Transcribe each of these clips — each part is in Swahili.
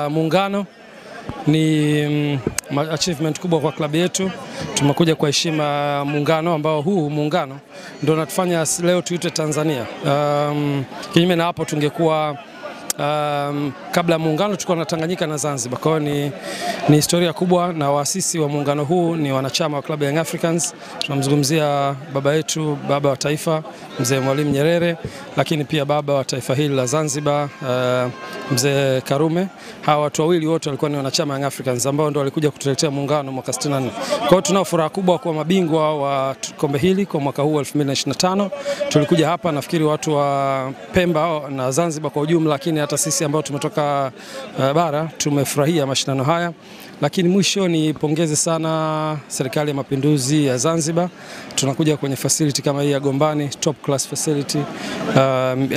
Muungano ni achievement kubwa kwa klabu yetu. Tumekuja kwa heshima muungano ambao huu muungano ndio unatufanya leo tuite Tanzania. Kinyume na hapo tungekuwa kabla muungano tulikuwa na Tanganyika na Zanzibar. Kwa hiyo ni historia kubwa, na waasisi wa muungano huu ni wanachama wa klabu ya Young Africans. Tunamzungumzia baba yetu, baba wa taifa Mzee Mwalimu Nyerere, lakini pia baba wa taifa hili la Zanzibar Mzee Karume. Hawa watu wawili wote walikuwa ni wanachama Young Africans ambao ndio walikuja kutuletea muungano mwaka 64. Kwa hiyo tunao furaha kubwa kwa mabingwa wa kombe hili kwa mwaka huu 2025. Tulikuja hapa, nafikiri watu wa Pemba na Zanzibar kwa ujumla, lakini hata sisi ambao tumetoka bara tumefurahia mashindano haya. Lakini mwisho ni pongeze sana Serikali ya Mapinduzi ya Zanzibar. Tunakuja kwenye facility kama hii ya Gombani, top class facility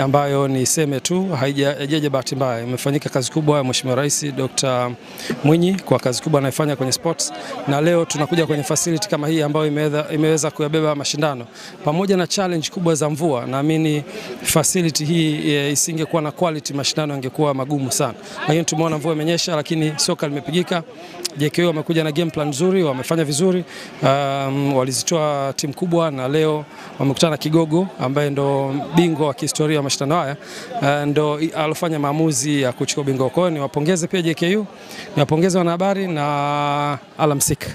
ambayo ni seme tu haijaje bahati mbaya. Imefanyika kazi kubwa ya Mheshimiwa Rais Dr. Mwinyi kwa kazi kubwa anayofanya kwenye sports, na leo tunakuja kwenye facility kama hii ambayo imeweza kuyabeba mashindano pamoja na challenge kubwa za mvua. Naamini facility hii isingekuwa na quality, mashindano yangekuwa magumu sana. Lakini tumeona mvua imenyesha, lakini soka limepigika. JKU wamekuja na game plan nzuri, wamefanya vizuri, walizitoa timu kubwa, na leo wamekutana na Kigogo ambaye ndo bingwa wa kihistoria wa mashindano haya, ndo alofanya maamuzi ya kuchukua bingwa. Kwa hiyo niwapongeze pia JKU, niwapongeze wanahabari na alamsika.